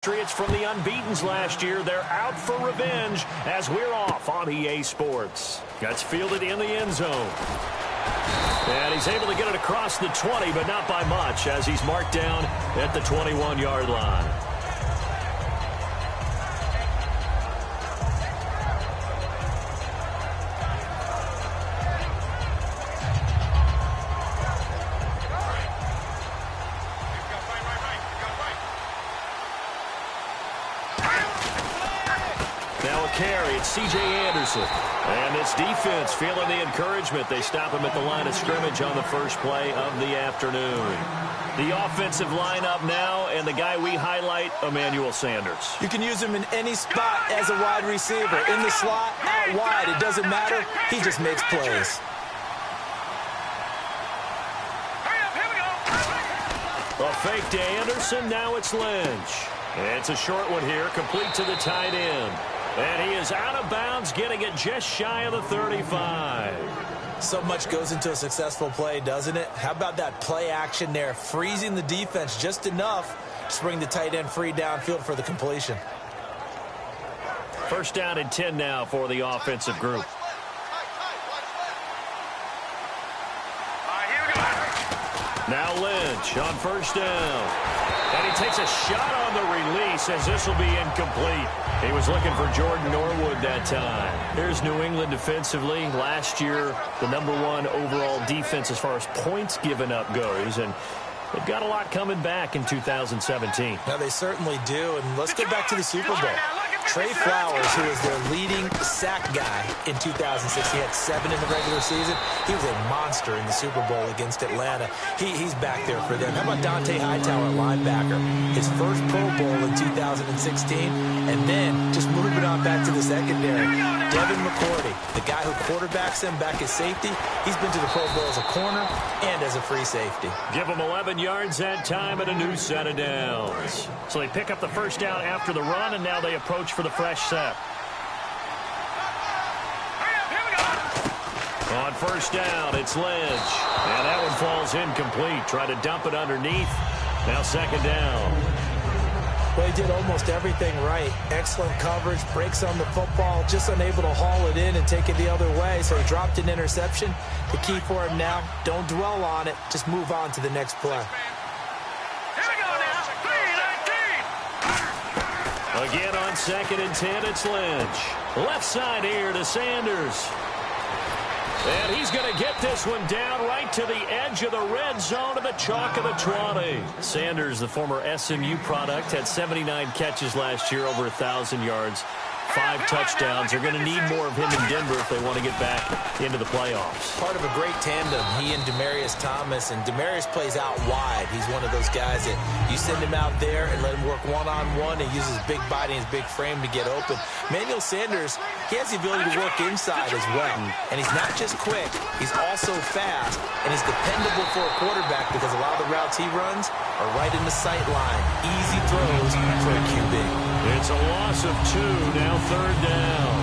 Patriots from the unbeatens last year. They're out for revenge as we're off on EA Sports. Gets fielded in the end zone. And he's able to get it across the 20, but not by much as he's marked down at the 21-yard line. Carry, it's C.J. Anderson. And this defense feeling the encouragement. They stop him at the line of scrimmage on the first play of the afternoon. The offensive lineup now, and the guy we highlight, Emmanuel Sanders. You can use him in any spot as a wide receiver. In the slot, out wide, it doesn't matter. He just makes plays. A fake to Anderson, now it's Lynch. It's a short one here, complete to the tight end. And he is out of bounds, getting it just shy of the 35. So much goes into a successful play, doesn't it? How about that play action there, freezing the defense just enough to bring the tight end free downfield for the completion. First down and 10 now for the offensive group. Now Lynch on first down. And he takes a shot on the release as this will be incomplete. He was looking for Jordan Norwood that time. Here's New England defensively. Last year, the #1 overall defense as far as points given up goes. And they've got a lot coming back in 2017. Now, they certainly do. And let's get back to the Super Bowl. Trey Flowers, who was their leading sack guy in 2006, he had 7 in the regular season. He was a monster in the Super Bowl against Atlanta. He's back there for them. How about Dante Hightower, linebacker? His first Pro Bowl in 2016, and then just moving on back to the secondary. Devin McCourty, the guy who quarterbacks him back as safety, he's been to the Pro Bowl as a corner and as a free safety. Give him 11 yards that time and a new set of downs. So they pick up the first down after the run, and now they approach for the fresh set. On first down, it's Lynch. And that one falls incomplete. Try to dump it underneath. Now second down. Well, he did almost everything right. Excellent coverage, breaks on the football, just unable to haul it in and take it the other way. So he dropped an interception. The key for him now, don't dwell on it. Just move on to the next play. Again on second and 10, it's Lynch. Left side here to Sanders. And he's going to get this one down right to the edge of the red zone of the chalk of the 20. Sanders, the former SMU product, had 79 catches last year, over 1,000 yards, 5 touchdowns. They're going to need more of him in Denver if they want to get back into the playoffs. Part of a great tandem, he and Demaryius Thomas. And Demaryius plays out wide. He's one of those guys that you send him out there and let him work one-on-one and use his big body and his big frame to get open. Emmanuel Sanders, he has the ability to work inside as well. And he's not just quick, he's also fast, and he's dependable for a quarterback because a lot of the routes he runs are right in the sight line. Easy throws for a QB. It's a loss of 2, now third down.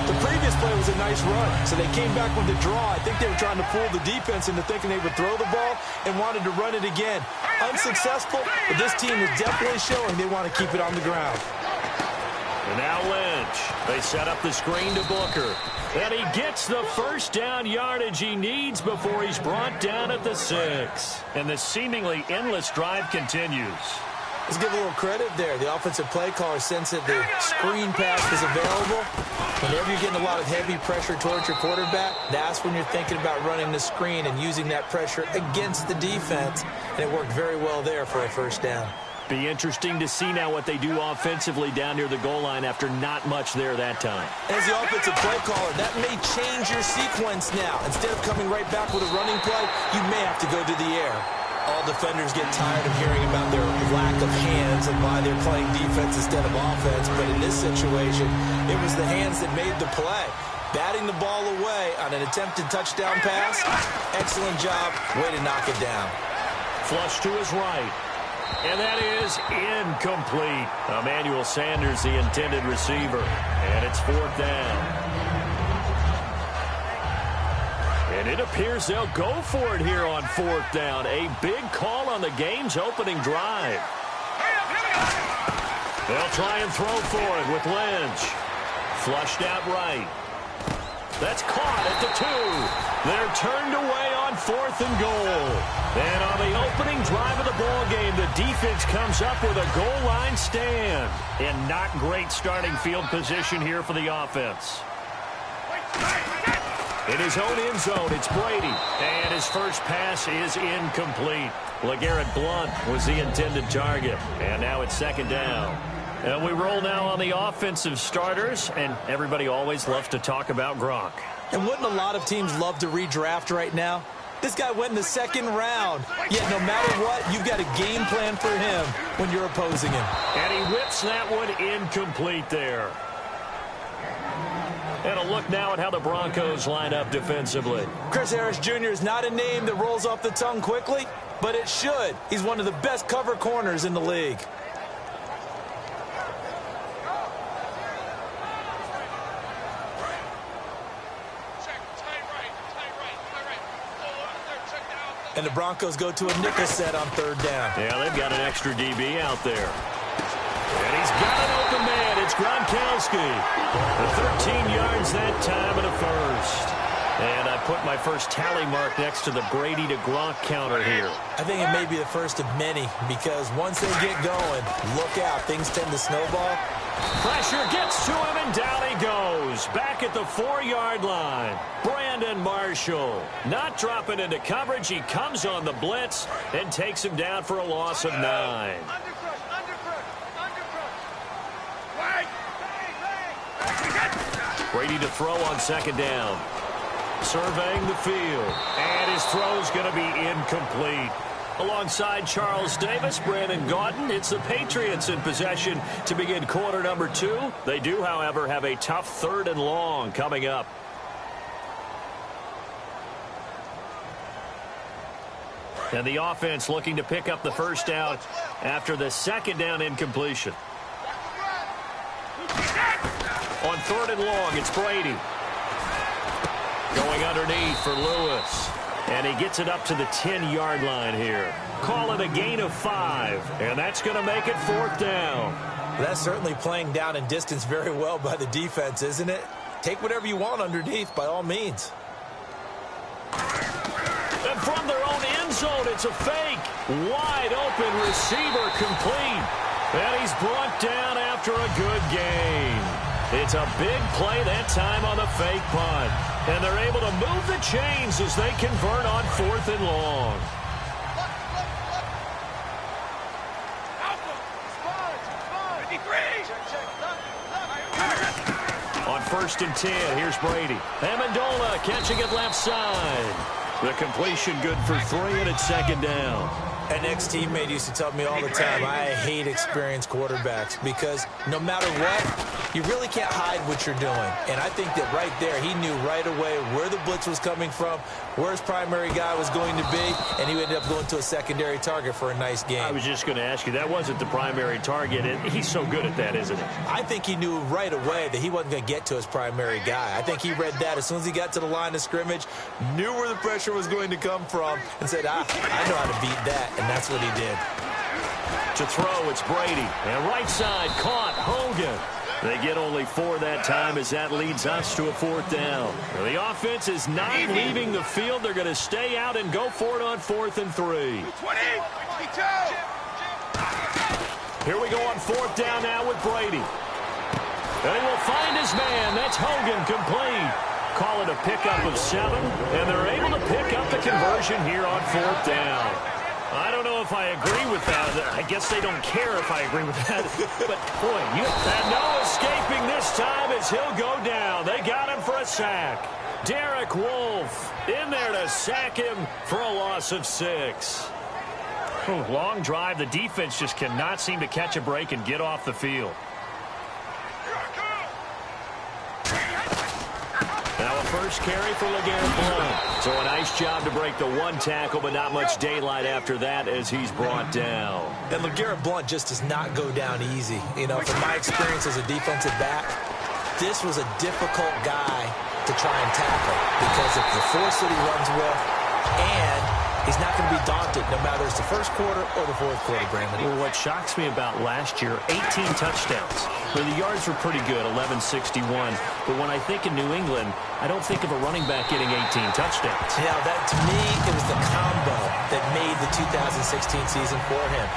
The previous play was a nice run, so they came back with the draw. I think they were trying to fool the defense into thinking they would throw the ball and wanted to run it again. Unsuccessful, but this team is definitely showing they want to keep it on the ground. And now Lynch. They set up the screen to Booker. And he gets the first down yardage he needs before he's brought down at the 6. And the seemingly endless drive continues. Let's give a little credit there. The offensive play caller sensed that the screen pass was available. Whenever you're getting a lot of heavy pressure towards your quarterback, that's when you're thinking about running the screen and using that pressure against the defense. And it worked very well there for a first down. Be interesting to see now what they do offensively down near the goal line after not much there that time. As the offensive play caller, that may change your sequence now. Instead of coming right back with a running play, you may have to go to the air. All defenders get tired of hearing about their lack of hands and why they're playing defense instead of offense. But in this situation, it was the hands that made the play. Batting the ball away on an attempted touchdown pass. Excellent job. Way to knock it down. Flush to his right. And that is incomplete. Emmanuel Sanders, the intended receiver. And it's fourth down. And it appears they'll go for it here on fourth down. A big call on the game's opening drive. They'll try and throw for it with Lynch. Flushed out right. That's caught at the 2. They're turned away on 4th and goal. And on the opening drive of the ball game, the defense comes up with a goal line stand. And not great starting field position here for the offense. In his own end zone, it's Brady. And his first pass is incomplete. LeGarrette Blount was the intended target. And now it's 2nd down. And we roll now on the offensive starters, and everybody always loves to talk about Gronk. And wouldn't a lot of teams love to redraft right now? This guy went in the 2nd round. Yet no matter what, you've got a game plan for him when you're opposing him. And he whips that one incomplete there. And a look now at how the Broncos line up defensively. Chris Harris Jr. is not a name that rolls off the tongue quickly, but it should. He's one of the best cover corners in the league. And the Broncos go to a nickel set on 3rd down. Yeah, they've got an extra DB out there. And he's got an open man. It's Gronkowski. 13 yards that time in a first. And I put my first tally mark next to the Brady to Gronk counter here. I think it may be the first of many because once they get going, look out. Things tend to snowball. Pressure gets to him, and down he goes. Back at the 4-yard line. Brandon Marshall not dropping into coverage. He comes on the blitz and takes him down for a loss of 9. Brady to throw on 2nd down. Surveying the field. And his throw's going to be incomplete. Alongside Charles Davis, Brandon Gaudin, it's the Patriots in possession to begin quarter number 2. They do, however, have a tough 3rd and long coming up. And the offense looking to pick up the first down after the 2nd down incompletion. On 3rd and long, it's Brady. Going underneath for Lewis. And he gets it up to the 10-yard line here. Call it a gain of 5. And that's going to make it 4th down. That's certainly playing down and distance very well by the defense, isn't it? Take whatever you want underneath, by all means. And from their own end zone, it's a fake. Wide open receiver complete. And he's brought down after a good game. It's a big play that time on the fake punt. And they're able to move the chains as they convert on 4th and long. On 1st and 10, here's Brady. Amendola catching it left side. The completion good for 3, and it's 2nd down. An ex-teammate used to tell me all the time, I hate experienced quarterbacks because no matter what, you really can't hide what you're doing. And I think that right there, he knew right away where the blitz was coming from, where his primary guy was going to be, and he ended up going to a secondary target for a nice game. I was just going to ask you, that wasn't the primary target, and he's so good at that, isn't he? I think he knew right away that he wasn't going to get to his primary guy. I think he read that as soon as he got to the line of scrimmage, knew where the pressure was going to come from, and said, I know how to beat that. And that's what he did. To throw, it's Brady. And right side, caught, Hogan. They get only 4 that time as that leads us to a 4th down. The offense is not leaving the field. They're going to stay out and go for it on 4th and 3. Here we go on 4th down now with Brady. And he will find his man. That's Hogan complete. Call it a pickup of 7, and they're able to pick up the conversion here on 4th down. I don't know if I agree with that. I guess they don't care if I agree with that. But, boy, no escaping this time as he'll go down. They got him for a sack. Derek Wolfe in there to sack him for a loss of 6. Long drive. The defense just cannot seem to catch a break and get off the field. Now a first carry for LeGarrette Blount. So a nice job to break the 1 tackle, but not much daylight after that as he's brought down. And LeGarrette Blount just does not go down easy. You know, from my experience as a defensive back, this was a difficult guy to try and tackle because of the force that he runs with and He's not going to be daunted no matter it's the first quarter or the fourth quarter, Brandon. Well, what shocks me about last year, 18 touchdowns. Where the yards were pretty good, 1161. But when I think in New England, I don't think of a running back getting 18 touchdowns. Yeah, that to me, it was the combo that made the 2016 season for him.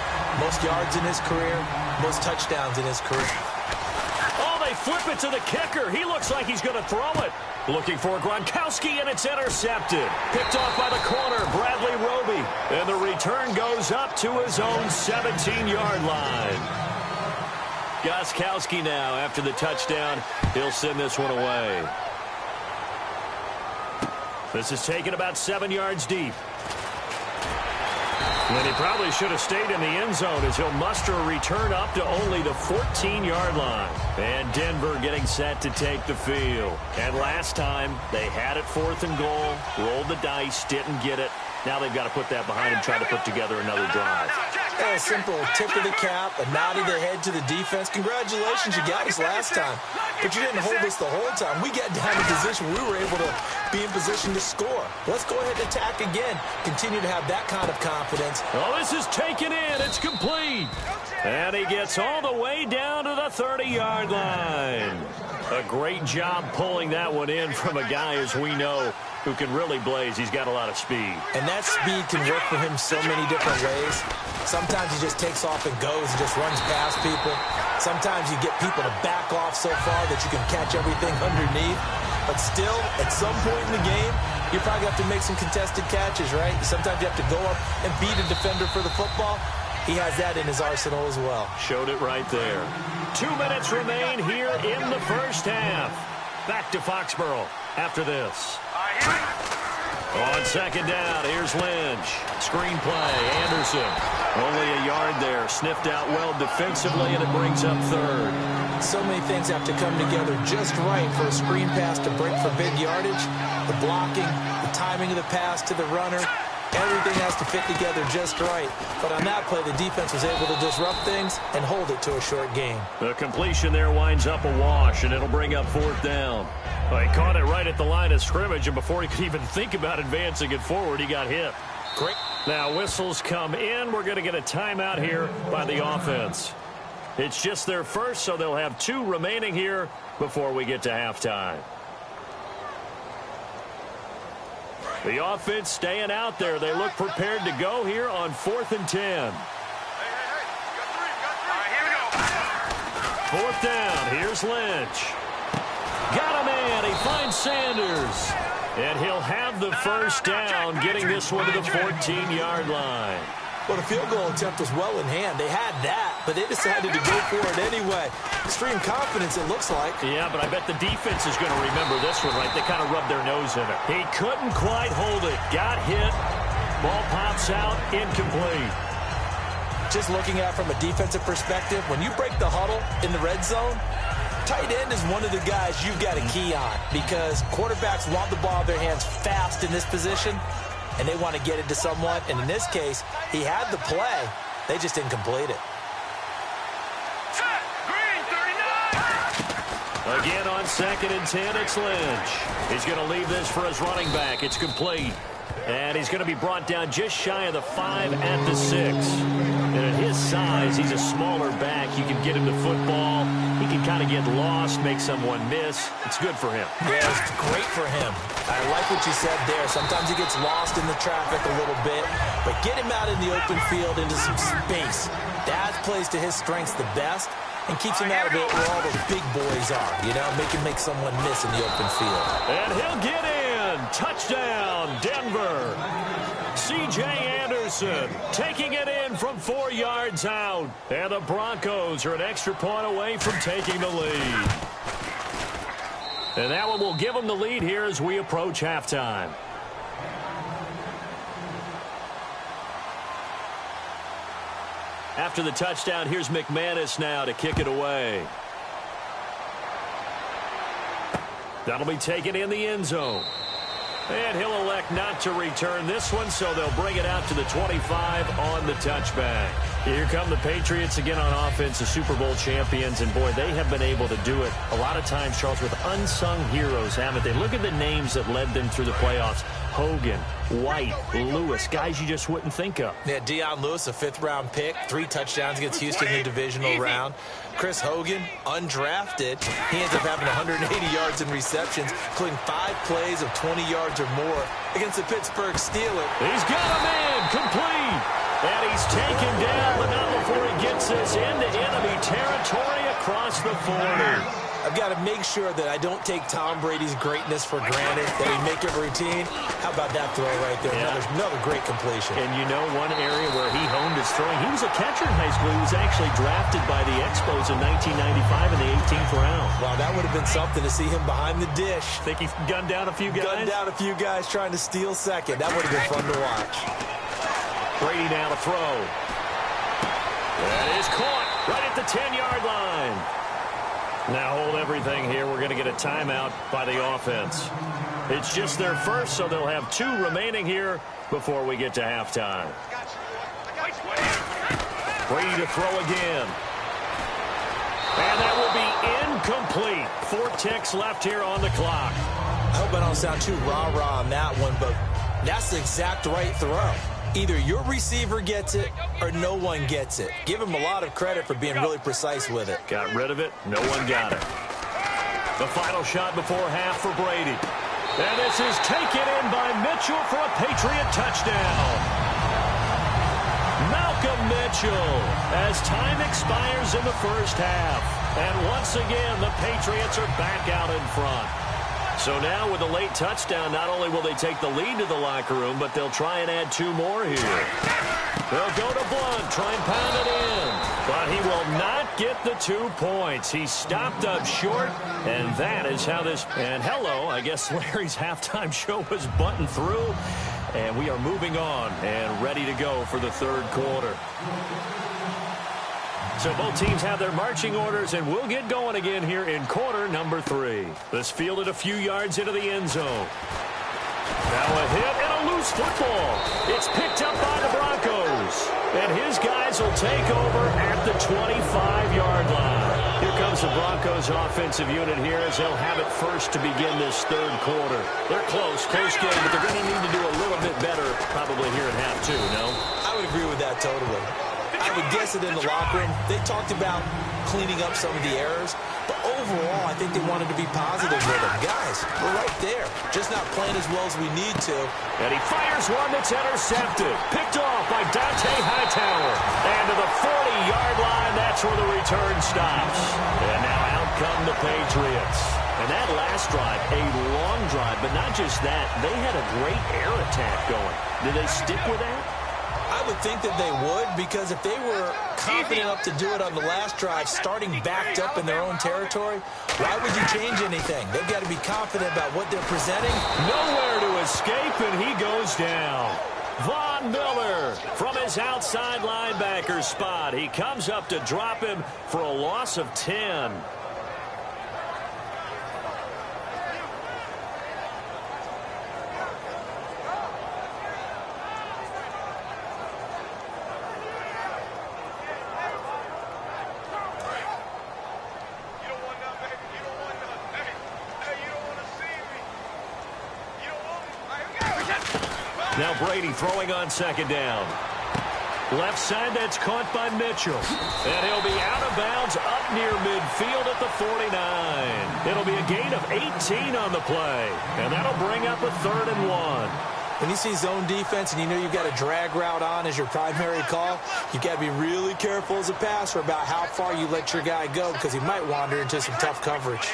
Most yards in his career, most touchdowns in his career. Oh, they flip it to the kicker. He looks like he's going to throw it. Looking for Gronkowski, and it's intercepted. Picked off by the corner, Bradley Roby. And the return goes up to his own 17-yard line. Gostkowski now, after the touchdown, he'll send this one away. This is taken about 7 yards deep. And he probably should have stayed in the end zone as he'll muster a return up to only the 14-yard line. And Denver getting set to take the field. And last time, they had it 4th and goal, rolled the dice, didn't get it. Now they've got to put that behind them, try to put together another drive. A simple tip of the cap, a nod of the head to the defense. Congratulations, you got us last time. But you didn't hold us the whole time. We got down in position. We were able to be in position to score. Let's go ahead and attack again. Continue to have that kind of confidence. Oh, this is taken in. It's complete. And he gets all the way down to the 30-yard line. A great job pulling that one in from a guy, as we know, who can really blaze. He's got a lot of speed. And that speed can work for him so many different ways. Sometimes he just takes off and goes and just runs past people. Sometimes you get people to back off so far that you can catch everything underneath. But still, at some point in the game, you probably have to make some contested catches, right? Sometimes you have to go up and beat a defender for the football. He has that in his arsenal as well. Showed it right there. 2 minutes remain here in the first half. Back to Foxborough after this. On second down, here's Lynch. Screen play, Anderson. Only a yard there. Sniffed out well defensively, and it brings up 3rd. So many things have to come together just right for a screen pass to break for big yardage. The blocking, the timing of the pass to the runner. Everything has to fit together just right. But on that play, the defense was able to disrupt things and hold it to a short game. The completion there winds up a wash, and it'll bring up 4th down. Well, he caught it right at the line of scrimmage, and before he could even think about advancing it forward, he got hit. Great. Now whistles come in. We're going to get a timeout here by the offense. It's just their first, so they'll have 2 remaining here before we get to halftime. The offense staying out there. They look prepared to go here on 4th and 10. 4th down. Here's Lynch. Got a man. He finds Sanders. And he'll have the first down, getting this one to the 14-yard line. Well, the field goal attempt was well in hand. They had that, but they decided to go for it anyway. Extreme confidence, it looks like. Yeah, but I bet the defense is going to remember this one, right? They kind of rubbed their nose in it. He couldn't quite hold it. Got hit. Ball pops out. Incomplete. Just looking at it from a defensive perspective, when you break the huddle in the red zone, tight end is one of the guys you've got to key on because quarterbacks want the ball in their hands fast in this position, and they want to get it to someone. And in this case, he had the play. They just didn't complete it. Again on 2nd and 10, it's Lynch. He's going to leave this for his running back. It's complete. And he's going to be brought down just shy of the 5 at the 6. And at his size, he's a smaller back. You can get him the football. He can kind of get lost, make someone miss. It's good for him. Yeah, it's great for him. I like what you said there. Sometimes he gets lost in the traffic a little bit, but get him out in the open field into some space. That plays to his strengths the best and keeps him out of it where all the big boys are, you know, make someone miss in the open field. And he'll get in. Touchdown, Denver. C.J. Anderson taking it in from 4 yards out. And the Broncos are an extra point away from taking the lead. And that one will give them the lead here as we approach halftime. After the touchdown, here's McManus now to kick it away. That'll be taken in the end zone. And he'll elect not to return this one, so they'll bring it out to the 25 on the touchback. Here come the Patriots again on offense, the Super Bowl champions, and boy, they have been able to do it a lot of times, Charles, with unsung heroes, haven't they? Look at the names that led them through the playoffs. Hogan, White, Lewis, guys you just wouldn't think of. Yeah, Deion Lewis, a 5th-round pick, 3 touchdowns against Houston in the divisional round. Chris Hogan, undrafted. He ends up having 180 yards in receptions, including 5 plays of 20 yards or more against the Pittsburgh Steelers. He's got a man, complete. And he's taken down, but not before he gets us into enemy territory across the 40. I've got to make sure that I don't take Tom Brady's greatness for granted, that he make it routine. How about that throw right there? Yeah. Another great completion. And you know one area where he honed his throwing, he was a catcher in high school. He was actually drafted by the Expos in 1995 in the 18th round. Wow, that would have been something to see him behind the dish. Think he gunned down a few guys? Gunned down a few guys trying to steal second. That would have been fun to watch. Brady now to throw. That is caught right at the 10-yard line. Now hold everything here. We're going to get a timeout by the offense. It's just their first, so they'll have 2 remaining here before we get to halftime. Brady to throw again. And that will be incomplete. 4 ticks left here on the clock. I hope I don't sound too rah-rah on that one, but that's the exact right throw. Either your receiver gets it or no one gets it. Give him a lot of credit for being really precise with it. Got rid of it. No one got it. The final shot before half for Brady. And this is taken in by Mitchell for a Patriot touchdown. Malcolm Mitchell as time expires in the first half. And once again, the Patriots are back out in front. So now with a late touchdown, not only will they take the lead to the locker room, but they'll try and add 2 more here. They'll go to Blunt, try and pound it in. But he will not get the 2 points. He stopped up short, and that is how this... And hello, I guess Larry's halftime show was buttoned through. And we are moving on and ready to go for the 3rd quarter. So both teams have their marching orders, and we'll get going again here in quarter number 3. This fielded a few yards into the end zone. Now a hit and a loose football. It's picked up by the Broncos. And his guys will take over at the 25-yard line. Here comes the Broncos offensive unit here as they'll have it first to begin this 3rd quarter. They're close game, but they're going to need to do a little bit better probably here in half 2, no? I would agree with that totally. I would guess it in the locker room. They talked about cleaning up some of the errors, but overall, I think they wanted to be positive with them. Guys, we're right there, just not playing as well as we need to. And he fires one that's intercepted. Picked off by Dante Hightower. And to the 40-yard line, that's where the return stops. And now out come the Patriots. And that last drive, a long drive, but not just that, they had a great air attack going. Did they stick with that? I would think that they would, because if they were confident enough to do it on the last drive, starting backed up in their own territory, why would you change anything? They've got to be confident about what they're presenting. Nowhere to escape, and he goes down. Von Miller from his outside linebacker spot. He comes up to drop him for a loss of 10. Now Brady throwing on 2nd down. Left side, that's caught by Mitchell. And he'll be out of bounds up near midfield at the 49. It'll be a gain of 18 on the play. And that'll bring up a 3rd and 1. When you see zone defense and you know you've got a drag route on as your primary call, you've got to be really careful as a passer about how far you let your guy go, because he might wander into some tough coverage.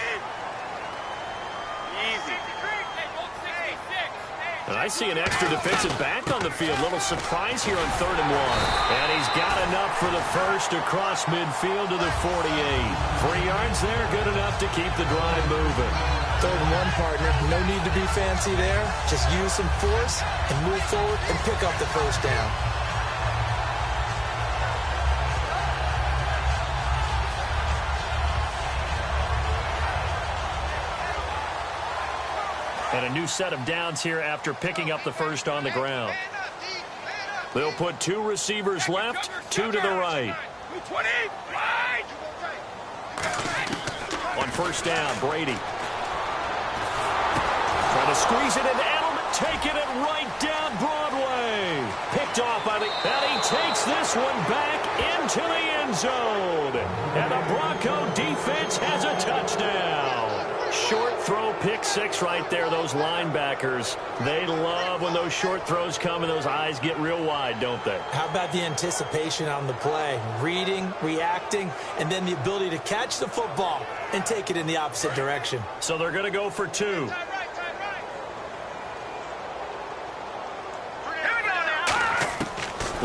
And I see an extra defensive back on the field. Little surprise here on 3rd and 1. And he's got enough for the first across midfield to the 48. 3 yards there, good enough to keep the drive moving. 3rd and 1, partner. No need to be fancy there. Just use some force and move forward and pick up the first down. And a new set of downs here after picking up the first on the ground. They'll put 2 receivers left, 2 to the right. On first down, Brady. Trying to squeeze it into Edelman, taking it right down Broadway. Picked off by and he takes this one back into the end zone. And the Bronco defense has a touchdown. Short throw, pick 6 right there. Those linebackers, they love when those short throws come and those eyes get real wide, don't they? How about the anticipation on the play? Reading, reacting, and then the ability to catch the football and take it in the opposite direction. So they're going to go for 2.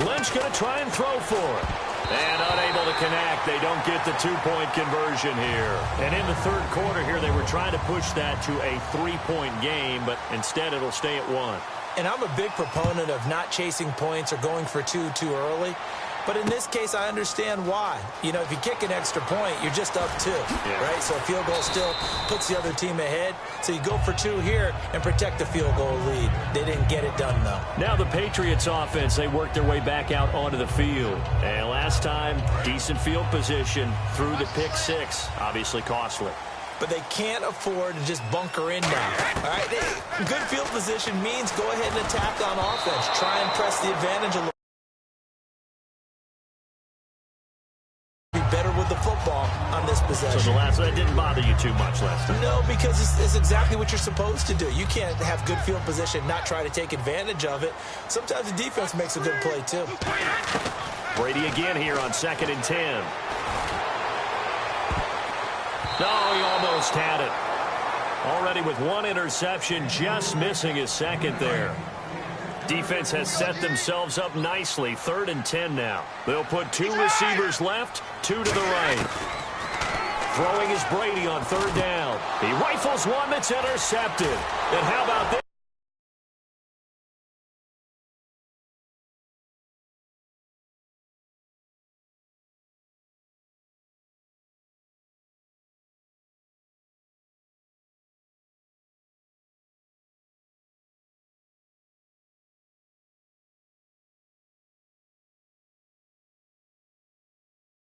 Lynch going to try and throw for it. And unable to connect. They don't get the 2-point conversion here. And in the third quarter here, they were trying to push that to a 3-point game, but instead it'll stay at 1. And I'm a big proponent of not chasing points or going for 2 too early. But in this case, I understand why. You know, if you kick an extra point, you're just up 2, right? So a field goal still puts the other team ahead. So you go for 2 here and protect the field goal lead. They didn't get it done, though. Now the Patriots offense, they worked their way back out onto the field. And last time, decent field position through the pick 6. Obviously costly. But they can't afford to just bunker in now. All right, good field position means go ahead and attack on offense. Try and press the advantage a little. Better with the football on this possession. So that didn't bother you too much last time? No, because it's exactly what you're supposed to do. You can't have good field position, not try to take advantage of it. Sometimes the defense makes a good play, too. Brady again here on 2nd and 10. No, he almost had it. Already with 1 interception, just missing his 2nd there. Defense has set themselves up nicely. 3rd and 10 now. They'll put 2 receivers left, 2 to the right. Throwing is Brady on 3rd down. He rifles one that's intercepted. And how about this?